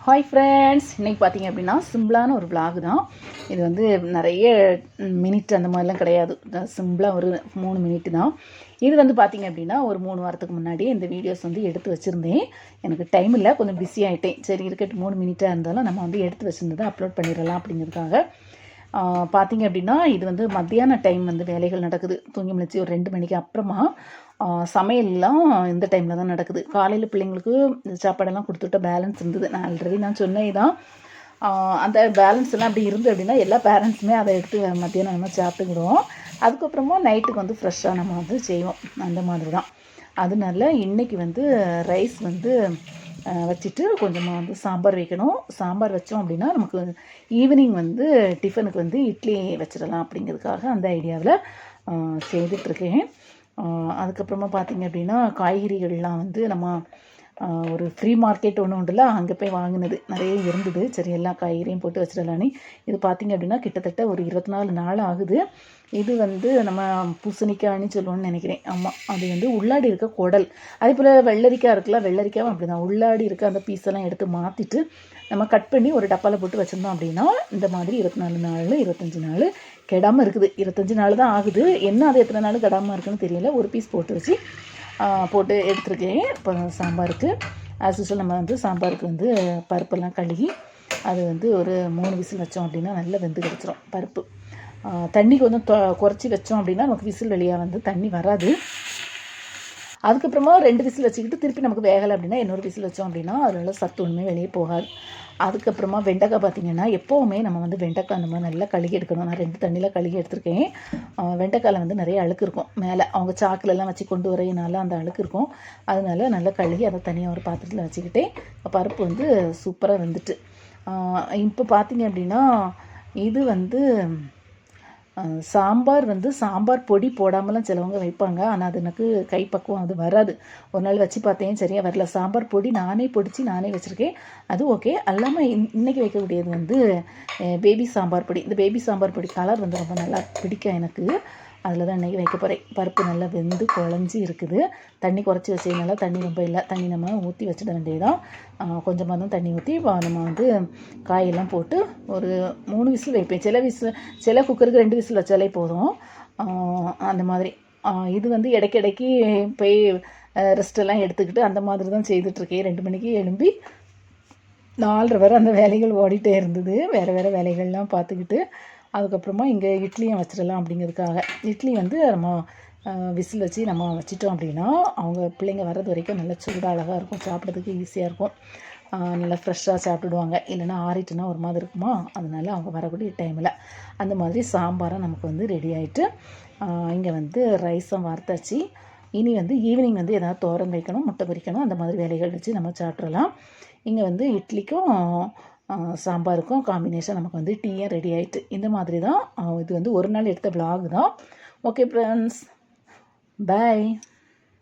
Hi friends, இன்றைக்கி பார்த்தீங்க அப்படின்னா சிம்பிளான ஒரு vlog தான். இது வந்து நிறைய மினிட் அந்த மாதிரிலாம் கிடையாது. சிம்பிளாக ஒரு 3 மினிட் தான். இது வந்து பார்த்தீங்க அப்படின்னா ஒரு 3 வாரத்துக்கு முன்னாடி இந்த வீடியோஸ் வந்து எடுத்து வச்சுருந்தேன். எனக்கு டைம் இல்லை, கொஞ்சம் பிஸி ஆகிட்டேன். சரி இருக்கட்டும், 3 மினிட்டாக இருந்தாலும் நம்ம வந்து எடுத்து வச்சுருந்ததை அப்லோட் பண்ணிடலாம் அப்படிங்கிறதுக்காக. பார்த்தீங்க அப்படின்னா இது வந்து மத்தியான டைம் வந்து வேலைகள் நடக்குது. தூங்கி முழிச்சு ஒரு 2 மணிக்கு அப்புறமா சமையல்லாம் இந்த டைமில் தான் நடக்குது. காலையில் பிள்ளைங்களுக்கு சாப்பாடெல்லாம் கொடுத்துட்ட பேலன்ஸ் இருந்தது. நான் ஆல்ரெடி சொன்னே தான். அந்த பேலன்ஸ் எல்லாம் அப்படி இருந்து அப்படின்னா எல்லா பேரண்ட்ஸுமே அதை எடுத்து மத்தியானம் நம்ம சாப்பிட்டுக்கிடுவோம். அதுக்கப்புறமா நைட்டுக்கு வந்து ஃப்ரெஷ்ஷாக நம்ம வந்து செய்வோம். அந்த மாதிரி தான். அதனால இன்றைக்கி வந்து ரைஸ் வந்து வச்சுட்டு கொஞ்சமாக வந்து சாம்பார் வைக்கணும். சாம்பார் வச்சோம் அப்படின்னா நமக்கு ஈவினிங் வந்து டிஃபனுக்கு வந்து இட்லி வச்சிடலாம் அப்படிங்கிறதுக்காக அந்த ஐடியாவில் செய்துட்ருக்கேன். அதுக்கப்புறமா பார்த்திங்க அப்படின்னா காய்கறிகள்லாம் வந்து நம்ம ஒரு ஃப்ரீ மார்க்கெட் ஒன்று உண்டுல, அங்கே போய் வாங்கினது நிறைய இருந்தது. சரி எல்லா காய்கறியும் போட்டு வச்சிடலான்னு. இது பார்த்திங்க அப்படின்னா கிட்டத்தட்ட ஒரு 24 நாள் ஆகுது. இது வந்து நம்ம பூசணிக்காய்னு சொல்லுவோம்னு நினைக்கிறேன். ஆமாம், அது வந்து உள்ளாடி இருக்க குடல். அதே போல் வெள்ளரிக்காய் இருக்குல்ல, வெள்ளரிக்காயும் அப்படி தான் உள்ளாடி இருக்க அந்த பீஸெல்லாம் எடுத்து மாற்றிட்டு நம்ம கட் பண்ணி ஒரு டப்பாவில் போட்டு வச்சுருந்தோம் அப்படின்னா இந்த மாதிரி 24 நாள் 25 நாள் கெடாமல் இருக்குது. 25 நாள் தான் ஆகுது. என்ன அது எத்தனை நாள் கெடாமல் இருக்குன்னு தெரியல. ஒரு பீஸ் போட்டு வச்சு போட்டு எடுத்துருக்கேன். இப்போ சாம்பாருக்கு ஆஸ் யூசுவல் நம்ம வந்து சாம்பாருக்கு வந்து பருப்பெல்லாம் கழுகி அது வந்து ஒரு 3 விசில் வச்சோம் அப்படின்னா நல்லா வெந்து கிடச்சிரும். பருப்பு தண்ணி கொஞ்சம் குறைச்சி வச்சோம் அப்படின்னா நமக்கு விசில் வழியாக வந்து தண்ணி வராது. அதுக்கப்புறமா 2 விசில் வச்சுக்கிட்டு திருப்பி நமக்கு வேகலை அப்படின்னா இன்னொரு விசில் வச்சோம் அப்படின்னா அதனால சத்து ஒன்றுமே வெளியே போகாது. அதுக்கப்புறமா வெண்டைக்காய் பார்த்திங்கன்னா எப்போவுமே நம்ம வந்து வெண்டைக்காய் அந்த மாதிரி நல்லா கழுகி எடுக்கணும். நான் 2 தண்ணியில் கழுகி எடுத்திருக்கேன். வெண்டைக்காயில் வந்து நிறைய அழுக்கு இருக்கும். மேலே அவங்க சாக்கிலெல்லாம் வச்சு கொண்டு வரையினால அந்த அழுக்கு இருக்கும். அதனால நல்லா கழுகி அதை தனியாக ஒரு பாத்திரத்தில் வச்சுக்கிட்டே பருப்பு வந்து சூப்பராக வெந்துட்டு. இப்போ பார்த்திங்க அப்படின்னா இது வந்து சாம்பார் வந்து சாம்பார் பொடி போடாமலாம் சிலவங்க வைப்பாங்க. ஆனால் அது எனக்கு கைப்பக்குவம் அது வராது. ஒரு நாள் வச்சு பார்த்தேன், சரியாக வரல. சாம்பார் பொடி நானே பொடிச்சு நானே வச்சுருக்கேன். அது ஓகே. அல்லாமல் இன்றைக்கி வைக்கக்கூடியது வந்து பேபி சாம்பார் பொடி. இந்த பேபி சாம்பார் பொடி கலர் வந்து ரொம்ப நல்லா பிடிக்கும் எனக்கு. அதில் தான் இன்றைக்கி வைக்க போகிறேன். பருப்பு நல்லா வெந்து குழஞ்சி இருக்குது. தண்ணி குறைச்சி வச்சதுனால தண்ணி ரொம்ப இல்லை. தண்ணி நம்ம ஊற்றி வச்சிட வேண்டியதுதான். கொஞ்சமாக தான் தண்ணி ஊற்றி நம்ம வந்து காயெல்லாம் போட்டு ஒரு 3 விசில் வைப்பேன். சில குக்கருக்கு 2 விசில் வச்சாலே போதும். அந்த மாதிரி இது வந்து இடைக்கிடைக்கு போய் ரெஸ்ட்டெல்லாம் எடுத்துக்கிட்டு அந்த மாதிரி தான் செய்துட்ருக்கேன். 2 மணிக்கு எழும்பி 4:30 வரை அந்த வேலைகள் ஓடிட்டே இருந்தது. வேறு வேலைகள்லாம் பார்த்துக்கிட்டு அதுக்கப்புறமா இங்கே இட்லியும் வச்சிடலாம் அப்படிங்கிறதுக்காக. இட்லி வந்து நம்ம விசில் வச்சு நம்ம வச்சிட்டோம் அப்படின்னா அவங்க பிள்ளைங்க வர்றது வரைக்கும் நல்லா சூடாக அழகாக இருக்கும். சாப்பிட்றதுக்கு ஈஸியாக இருக்கும். நல்லா ஃப்ரெஷ்ஷாக சாப்பிட்டுடுவாங்க. இல்லைன்னா ஆறிட்டுனா ஒரு மாதிரி இருக்குமா, அதனால அவங்க வரக்கூடிய டைமில் அந்த மாதிரி சாம்பாராக நமக்கு வந்து ரெடி ஆகிட்டு இங்கே வந்து ரைஸும் வறுத்தாச்சு. இனி வந்து ஈவினிங் வந்து எதாவது தோரன் வைக்கணும், முட்டை பொரிக்கணும், அந்த மாதிரி வேலைகள் வச்சு நம்ம சாப்பிட்றலாம். இங்கே வந்து இட்லிக்கும் சாம்பாருக்கும் காம்பினேஷன் நமக்கு வந்து டீயும் ரெடி ஆகிட்டு. இந்த மாதிரி தான் இது வந்து ஒரு நாள் எடுத்த vlog தான். ஓகே ஃப்ரெண்ட்ஸ், பாய்.